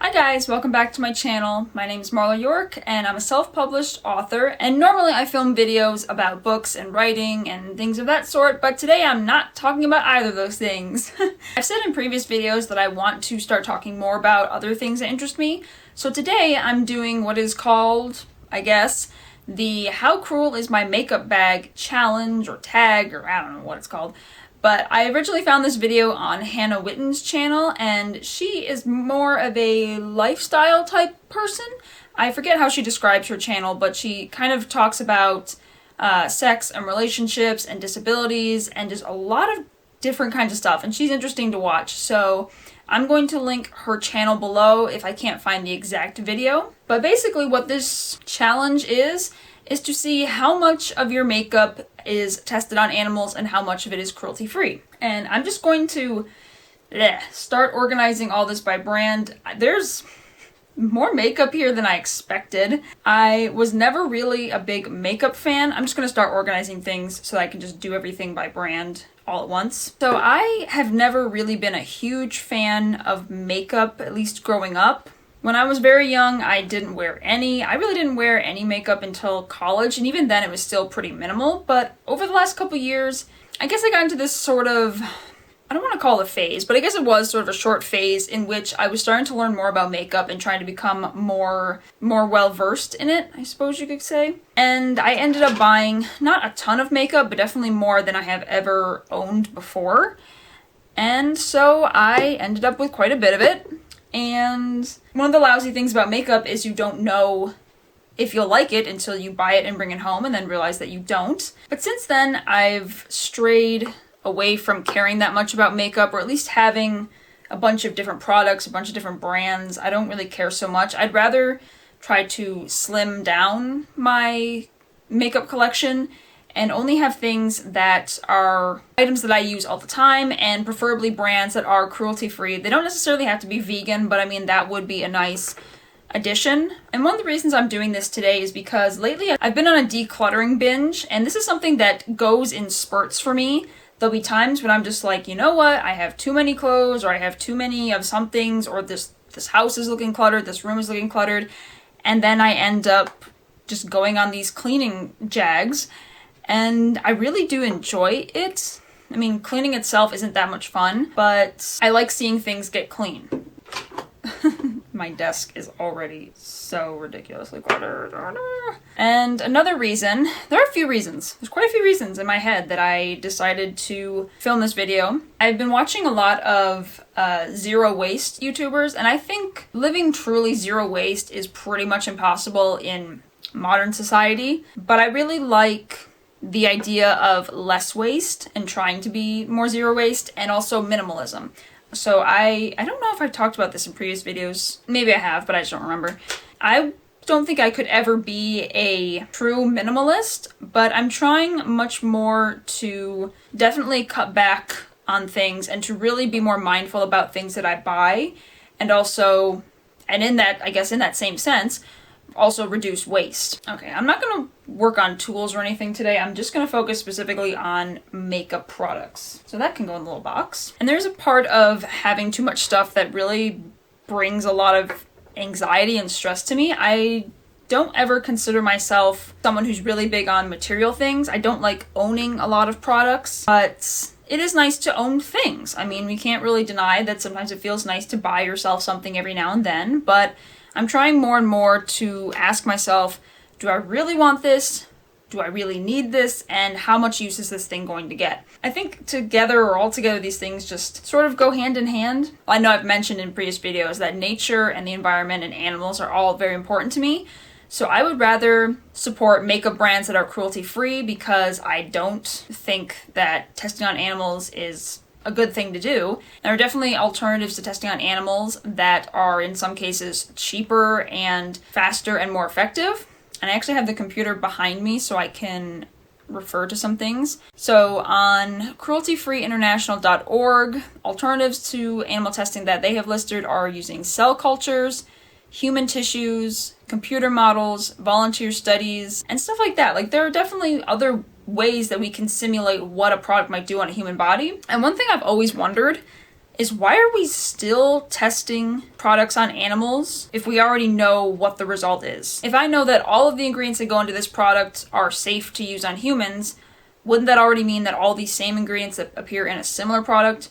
Hi guys, welcome back to my channel. My name is Marlow York and I'm a self-published author, and normally I film videos about books and writing and things of that sort, but today I'm not talking about either of those things. I've said in previous videos that I want to start talking more about other things that interest me, so today I'm doing what is called, I guess, the How Cruel Is My Makeup Bag challenge or tag, or I don't know what it's called. But I originally found this video on Hannah Witten's channel, and she is more of a lifestyle type person. I forget how she describes her channel, but she kind of talks about sex and relationships and disabilities and just a lot of different kinds of stuff, and she's interesting to watch. So I'm going to link her channel below if I can't find the exact video. But basically what this challenge is to see how much of your makeup is tested on animals and how much of it is cruelty-free. And I'm just going to start organizing all this by brand. There's more makeup here than I expected. I was never really a big makeup fan. I'm just going to start organizing things so I can just do everything by brand all at once. So I have never really been a huge fan of makeup, at least growing up. When I was very young, I really didn't wear any makeup until college, and even then it was still pretty minimal. But over the last couple years, I guess I got into this sort of, I don't want to call it a phase, but I guess it was sort of a short phase in which I was starting to learn more about makeup and trying to become more well-versed in it, I suppose you could say. And I ended up buying not a ton of makeup, but definitely more than I have ever owned before. And so I ended up with quite a bit of it. And one of the lousy things about makeup is you don't know if you'll like it until you buy it and bring it home and then realize that you don't. But since then, I've strayed away from caring that much about makeup, or at least having a bunch of different products, a bunch of different brands. I don't really care so much. I'd rather try to slim down my makeup collection and only have things that are items that I use all the time, and preferably brands that are cruelty-free. They don't necessarily have to be vegan, but I mean, that would be a nice addition. And one of the reasons I'm doing this today is because lately I've been on a decluttering binge, and this is something that goes in spurts for me. There'll be times when I'm just like, you know what, I have too many clothes, or I have too many of some things, or this house is looking cluttered, this room is looking cluttered, and then I end up just going on these cleaning jags. And I really do enjoy it. I mean, cleaning itself isn't that much fun, but I like seeing things get clean. My desk is already so ridiculously cluttered. And another reason, there are a few reasons. There's quite a few reasons in my head that I decided to film this video. I've been watching a lot of zero waste YouTubers, and I think living truly zero waste is pretty much impossible in modern society. But I really like the idea of less waste and trying to be more zero waste, and also minimalism. So I don't know if I've talked about this in previous videos. Maybe I have, but I just don't remember. I don't think I could ever be a true minimalist, but I'm trying much more to definitely cut back on things and to really be more mindful about things that I buy, and also, and in that, I guess in that same sense, also reduce waste. Okay, I'm not going to work on tools or anything today. I'm just going to focus specifically on makeup products. So that can go in the little box. And there's a part of having too much stuff that really brings a lot of anxiety and stress to me. I don't ever consider myself someone who's really big on material things. I don't like owning a lot of products, but it is nice to own things. I mean, we can't really deny that sometimes it feels nice to buy yourself something every now and then, but I'm trying more and more to ask myself, do I really want this? Do I really need this? And how much use is this thing going to get? I think together or all together these things just sort of go hand in hand. I know I've mentioned in previous videos that nature and the environment and animals are all very important to me. So I would rather support makeup brands that are cruelty-free, because I don't think that testing on animals is a good thing to do. There are definitely alternatives to testing on animals that are in some cases cheaper and faster and more effective. And I actually have the computer behind me so I can refer to some things. So on crueltyfreeinternational.org, alternatives to animal testing that they have listed are using cell cultures, human tissues, computer models, volunteer studies, and stuff like that. Like, there are definitely other ways that we can simulate what a product might do on a human body. And one thing I've always wondered is why are we still testing products on animals if we already know what the result is? If I know that all of the ingredients that go into this product are safe to use on humans, wouldn't that already mean that all these same ingredients that appear in a similar product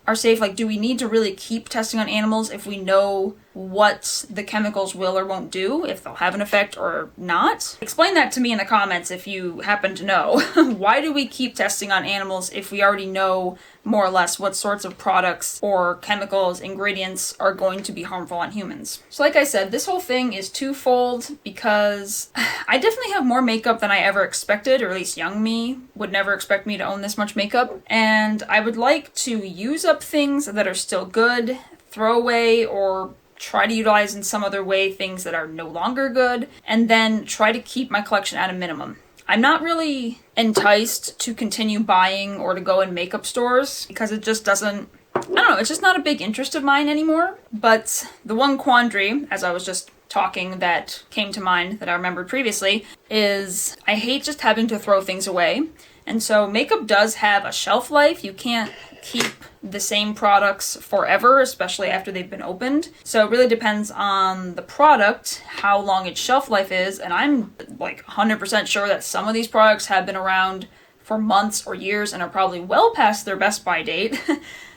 are safe? Like, do we need to really keep testing on animals if we know what the chemicals will or won't do, if they'll have an effect or not? Explain that to me in the comments if you happen to know. Why do we keep testing on animals if we already know more or less what sorts of products or chemicals, ingredients are going to be harmful on humans? So like I said, this whole thing is twofold because I definitely have more makeup than I ever expected, or at least young me would never expect me to own this much makeup. And I would like to use up things that are still good, throw away, or try to utilize in some other way things that are no longer good, and then try to keep my collection at a minimum. I'm not really enticed to continue buying or to go in makeup stores because it just doesn't, I don't know, it's just not a big interest of mine anymore. But the one quandary, as I was just talking, that came to mind that I remembered previously, is I hate just having to throw things away. And so makeup does have a shelf life. You can't keep the same products forever, especially after they've been opened. So it really depends on the product, how long its shelf life is, and I'm like 100% sure that some of these products have been around for months or years and are probably well past their best by date,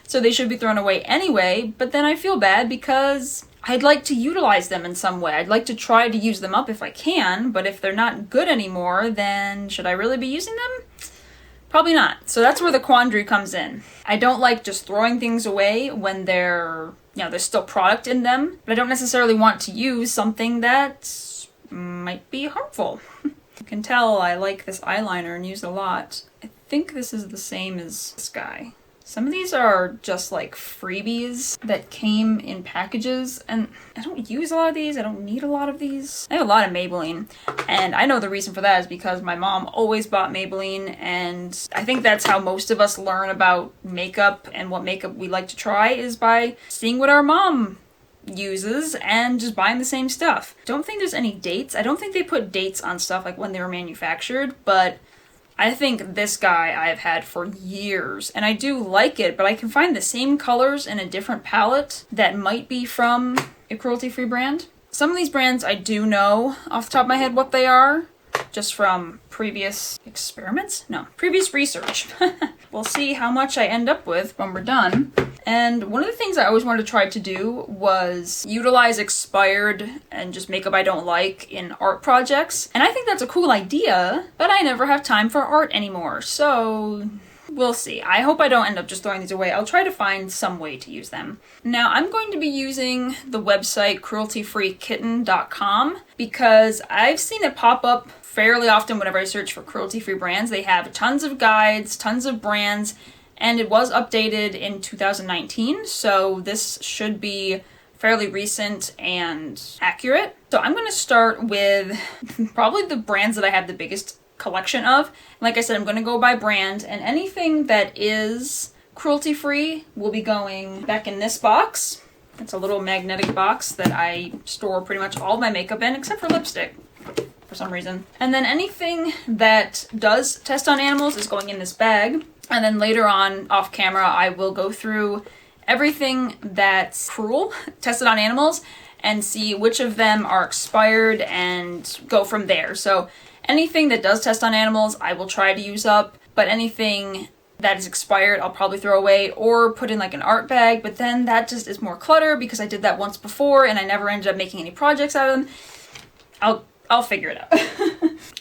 so they should be thrown away anyway. But then I feel bad because I'd like to utilize them in some way. I'd like to try to use them up if I can, but if they're not good anymore, then should I really be using them? Probably not. So that's where the quandary comes in. I don't like just throwing things away when there's still product in them, but I don't necessarily want to use something that might be harmful. You can tell I like this eyeliner and use it a lot. I think this is the same as this guy. Some of these are just like freebies that came in packages, and I don't use a lot of these. I don't need a lot of these. I have a lot of Maybelline, and I know the reason for that is because my mom always bought Maybelline, and I think that's how most of us learn about makeup and what makeup we like to try is by seeing what our mom uses and just buying the same stuff. Don't think there's any dates. I don't think they put dates on stuff like when they were manufactured, but I think this guy I've had for years, and I do like it, but I can find the same colors in a different palette that might be from a cruelty-free brand. Some of these brands I do know off the top of my head what they are, just from previous experiments? No, previous research. We'll see how much I end up with when we're done. And one of the things I always wanted to try to do was utilize expired and just makeup I don't like in art projects. And I think that's a cool idea, but I never have time for art anymore. So we'll see. I hope I don't end up just throwing these away. I'll try to find some way to use them. Now, I'm going to be using the website crueltyfreekitten.com because I've seen it pop up fairly often whenever I search for cruelty-free brands. They have tons of guides, tons of brands, and it was updated in 2019, so this should be fairly recent and accurate. So I'm going to start with probably the brands that I have the biggest collection of. Like I said, I'm going to go by brand, and anything that is cruelty-free will be going back in this box. It's a little magnetic box that I store pretty much all my makeup in, except for lipstick, for some reason. And then anything that does test on animals is going in this bag. And then later on, off camera, I will go through everything that's cruel, tested on animals, and see which of them are expired and go from there. So anything that does test on animals, I will try to use up, but anything that is expired, I'll probably throw away or put in like an art bag, but then that just is more clutter because I did that once before and I never ended up making any projects out of them. I'll figure it out.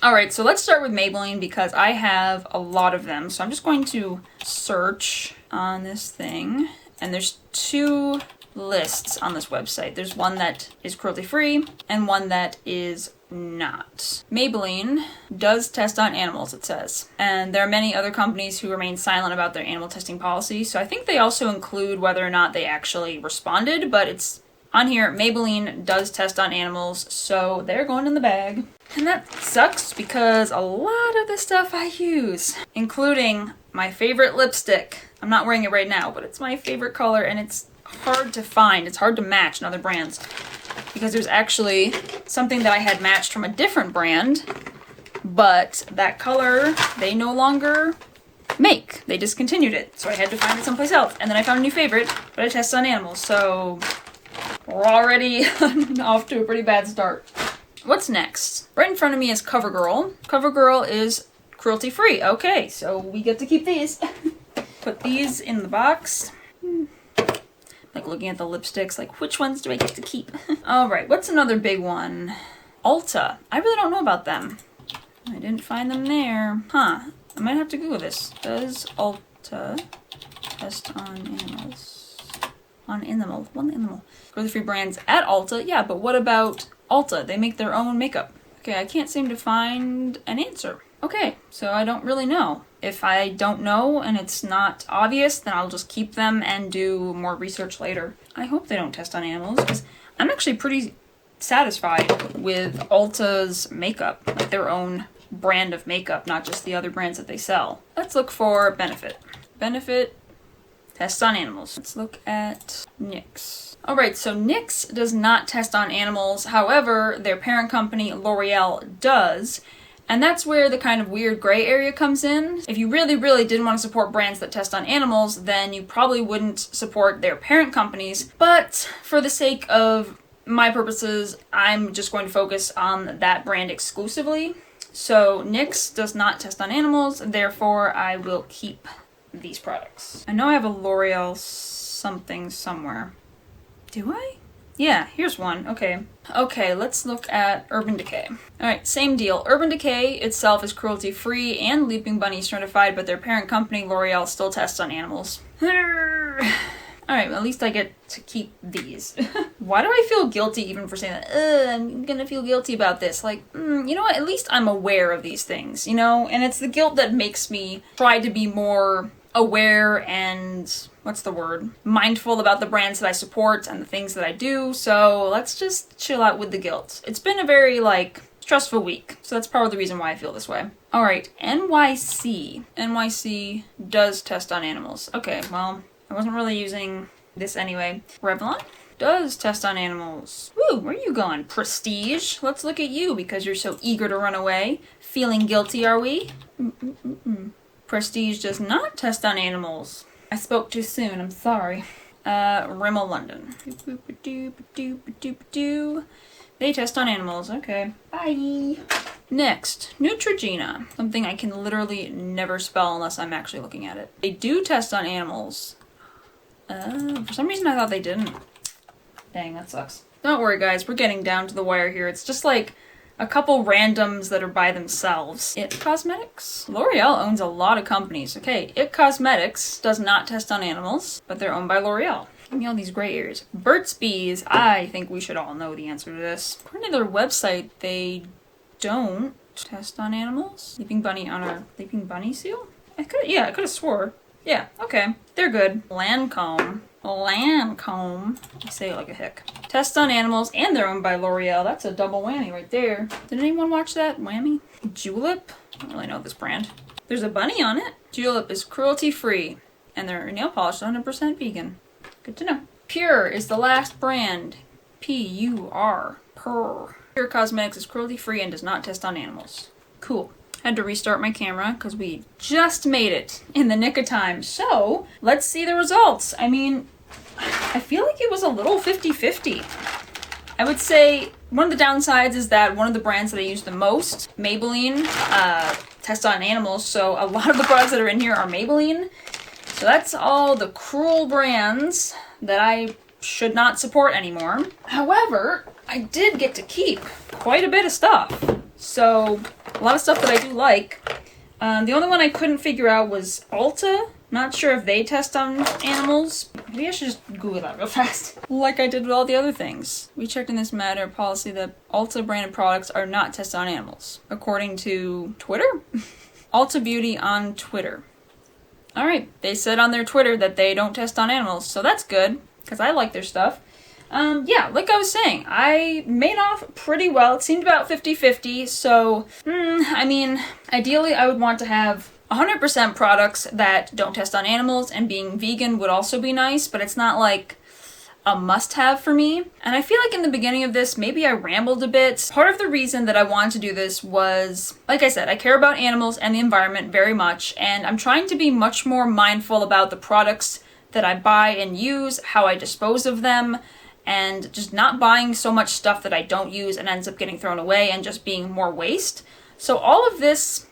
Alright, so let's start with Maybelline because I have a lot of them. So I'm just going to search on this thing, and there's two lists on this website. There's one that is cruelty-free and one that is not. Maybelline does test on animals, it says. And there are many other companies who remain silent about their animal testing policy, so I think they also include whether or not they actually responded, but it's on here, Maybelline does test on animals, so they're going in the bag. And that sucks because a lot of the stuff I use, including my favorite lipstick. I'm not wearing it right now, but it's my favorite color and it's hard to find. It's hard to match in other brands because there's actually something that I had matched from a different brand, but that color they no longer make. They discontinued it, so I had to find it someplace else. And then I found a new favorite, but I tested on animals, so we're already off to a pretty bad start. What's next? Right in front of me is CoverGirl. CoverGirl is cruelty-free. Okay, so we get to keep these. Put these in the box. Like looking at the lipsticks, like which ones do I get to keep? All right, what's another big one? Ulta. I really don't know about them. I didn't find them there. Huh. I might have to Google this. Does Ulta test on animals? On animal. One animal. Cruelty-free brands at Ulta. Yeah, but what about Ulta? They make their own makeup. Okay, I can't seem to find an answer. Okay, so I don't really know. If I don't know and it's not obvious, then I'll just keep them and do more research later. I hope they don't test on animals, because I'm actually pretty satisfied with Ulta's makeup, like their own brand of makeup, not just the other brands that they sell. Let's look for Benefit. Benefit tests on animals. Let's look at NYX. Alright, so NYX does not test on animals, however, their parent company L'Oreal does. And that's where the kind of weird gray area comes in. If you really, really didn't want to support brands that test on animals, then you probably wouldn't support their parent companies. But for the sake of my purposes, I'm just going to focus on that brand exclusively. So NYX does not test on animals, therefore I will keep these products. I know I have a L'Oreal something somewhere. Do I? Yeah, here's one. Okay. Okay, let's look at Urban Decay. Alright, same deal. Urban Decay itself is cruelty-free and Leaping Bunny certified, but their parent company, L'Oreal, still tests on animals. Alright, well, at least I get to keep these. Why do I feel guilty even for saying that? I'm gonna feel guilty about this. Like, you know what? At least I'm aware of these things, you know? And it's the guilt that makes me try to be more aware and, what's the word? Mindful about the brands that I support and the things that I do, so let's just chill out with the guilt. It's been a very, stressful week, so that's probably the reason why I feel this way. Alright, NYC. NYC does test on animals. Okay, well, I wasn't really using this anyway. Revlon does test on animals. Woo, where are you going? Prestige? Let's look at you because you're so eager to run away. Feeling guilty, are we? Prestige does not test on animals. I spoke too soon, I'm sorry. Rimmel London. They test on animals, okay. Bye! Next, Neutrogena. Something I can literally never spell unless I'm actually looking at it. They do test on animals. For some reason I thought they didn't. Dang, that sucks. Don't worry guys, we're getting down to the wire here. It's just like a couple randoms that are by themselves. It Cosmetics? L'Oreal owns a lot of companies. Okay, It Cosmetics does not test on animals, but they're owned by L'Oreal. Give me all these gray areas. Burt's Bees, I think we should all know the answer to this. According to their website, they don't test on animals. Leaping Bunny on our Leaping Bunny seal? I could have swore. Yeah, okay. They're good. Lancome. Lancome. I say it like a hick. Test on animals, and they're owned by L'Oreal. That's a double whammy right there. Did anyone watch that whammy? Julep? I don't really know this brand. There's a bunny on it. Julep is cruelty-free, and their nail polish is 100% vegan. Good to know. Pure is the last brand. P-U-R. Purr. Pure Cosmetics is cruelty-free and does not test on animals. Cool. Had to restart my camera because we just made it in the nick of time. So, let's see the results. I mean, I feel like it was a little 50-50. I would say one of the downsides is that one of the brands that I use the most, Maybelline, tests on animals, so a lot of the products that are in here are Maybelline. So that's all the cruel brands that I should not support anymore. However, I did get to keep quite a bit of stuff. So, a lot of stuff that I do like. The only one I couldn't figure out was Ulta. Not sure if they test on animals. Maybe I should just Google that real fast. Like I did with all the other things. We checked in this matter policy that Ulta branded products are not tested on animals. According to Twitter? Ulta Beauty on Twitter. Alright, they said on their Twitter that they don't test on animals, so that's good, because I like their stuff. Yeah, like I was saying, I made off pretty well. It seemed about 50-50, so, I mean, ideally I would want to have 100% products that don't test on animals, and being vegan would also be nice, but it's not like a must-have for me. And I feel like in the beginning of this, maybe I rambled a bit. Part of the reason that I wanted to do this was, like I said, I care about animals and the environment very much, and I'm trying to be much more mindful about the products that I buy and use, how I dispose of them, and just not buying so much stuff that I don't use and ends up getting thrown away and just being more waste. So all of this,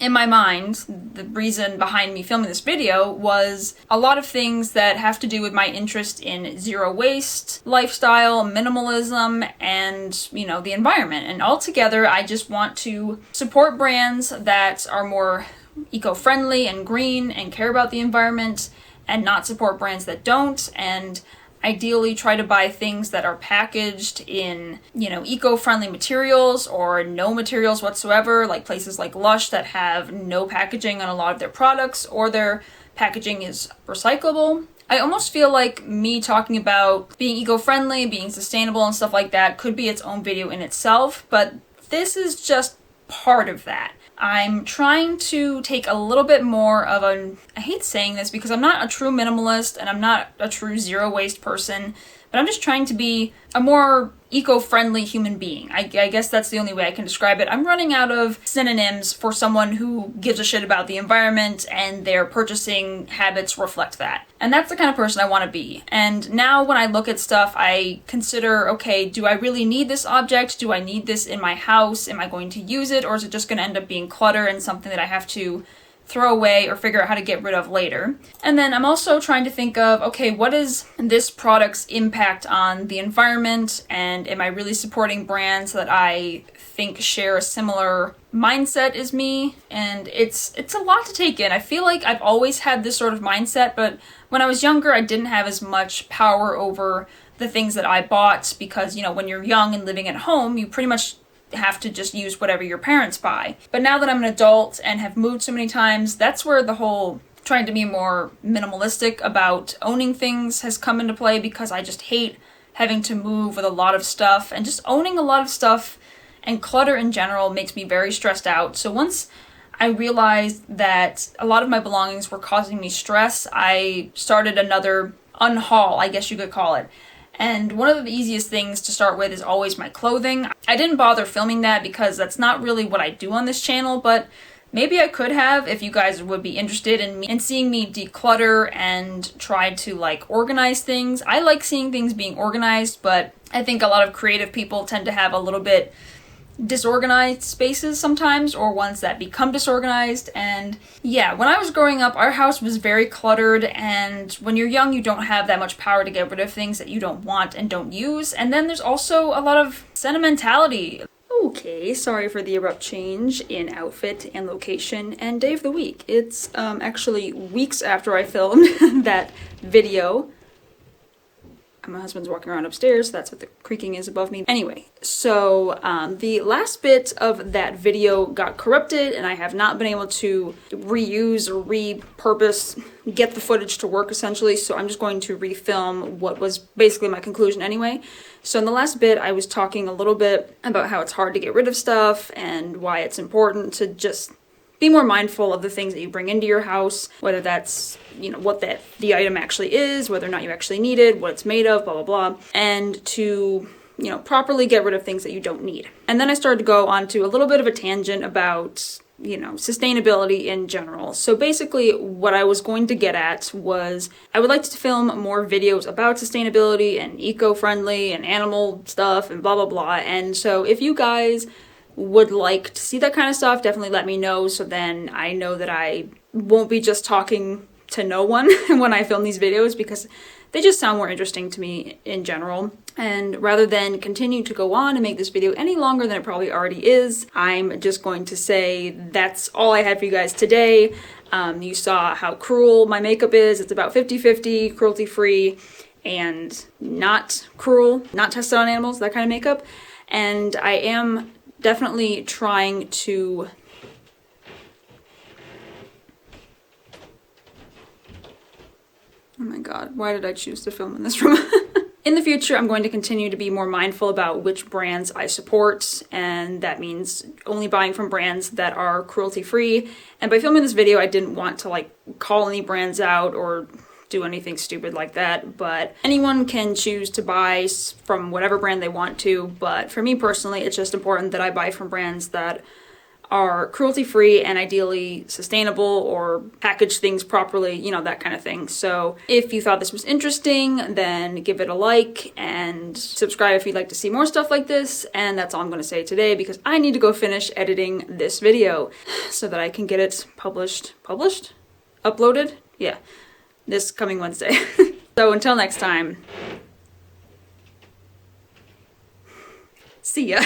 in my mind, the reason behind me filming this video was a lot of things that have to do with my interest in zero waste, lifestyle, minimalism, and, you know, the environment. And altogether, I just want to support brands that are more eco-friendly and green and care about the environment, and not support brands that don't, and ideally try to buy things that are packaged in, you know, eco-friendly materials or no materials whatsoever, like places like Lush that have no packaging on a lot of their products, or their packaging is recyclable. I almost feel like me talking about being eco-friendly, being sustainable and stuff like that could be its own video in itself, but this is just part of that. I'm trying to take a little bit more of I hate saying this because I'm not a true minimalist and I'm not a true zero waste person, but I'm just trying to be a more eco-friendly human being. I guess that's the only way I can describe it. I'm running out of synonyms for someone who gives a shit about the environment and their purchasing habits reflect that. And that's the kind of person I want to be. And now when I look at stuff, I consider, okay, do I really need this object? Do I need this in my house? Am I going to use it? Or is it just going to end up being clutter and something that I have to throw away or figure out how to get rid of later? And then I'm also trying to think of, okay, what is this product's impact on the environment, and am I really supporting brands that I think share a similar mindset as me? And it's a lot to take in. I feel like I've always had this sort of mindset, but when I was younger, I didn't have as much power over the things that I bought because, you know, when you're young and living at home, you pretty much have to just use whatever your parents buy. But now that I'm an adult and have moved so many times, that's where the whole trying to be more minimalistic about owning things has come into play, because I just hate having to move with a lot of stuff, and just owning a lot of stuff and clutter in general makes me very stressed out. So once I realized that a lot of my belongings were causing me stress, I started another unhaul, I guess you could call it. And one of the easiest things to start with is always my clothing. I didn't bother filming that because that's not really what I do on this channel, but maybe I could have if you guys would be interested in seeing me declutter and try to like organize things. I like seeing things being organized, but I think a lot of creative people tend to have a little bit disorganized spaces sometimes, or ones that become disorganized. And yeah, when I was growing up, our house was very cluttered, and when you're young, you don't have that much power to get rid of things that you don't want and don't use. And then there's also a lot of sentimentality. Okay, sorry for the abrupt change in outfit and location and day of the week. It's actually weeks after I filmed that video. My husband's walking around upstairs, that's what the creaking is above me. Anyway, so the last bit of that video got corrupted, and I have not been able to reuse or repurpose, get the footage to work essentially, so I'm just going to refilm what was basically my conclusion anyway. So in the last bit, I was talking a little bit about how it's hard to get rid of stuff and why it's important to just be more mindful of the things that you bring into your house, whether that's, you know, what the item actually is, whether or not you actually need it, what it's made of, blah, blah, blah, and to, you know, properly get rid of things that you don't need. And then I started to go on to a little bit of a tangent about, you know, sustainability in general. So basically what I was going to get at was I would like to film more videos about sustainability and eco-friendly and animal stuff and blah, blah, blah. And so if you guys would like to see that kind of stuff, definitely let me know, so then I know that I won't be just talking to no one when I film these videos, because they just sound more interesting to me in general. And rather than continue to go on and make this video any longer than it probably already is, I'm just going to say that's all I had for you guys today. You saw how cruel my makeup is. It's about 50-50, cruelty-free and not cruel, not tested on animals, that kind of makeup. And I am definitely trying to oh my god, why did I choose to film in this room? In the future, I'm going to continue to be more mindful about which brands I support, and that means only buying from brands that are cruelty-free. And by filming this video, I didn't want to like call any brands out or do anything stupid like that, but anyone can choose to buy from whatever brand they want to. But for me personally, it's just important that I buy from brands that are cruelty-free and ideally sustainable or package things properly, you know, that kind of thing. So if you thought this was interesting, then give it a like and subscribe if you'd like to see more stuff like this. And that's all I'm going to say today, because I need to go finish editing this video so that I can get it uploaded? Yeah, this coming Wednesday. So until next time, see ya.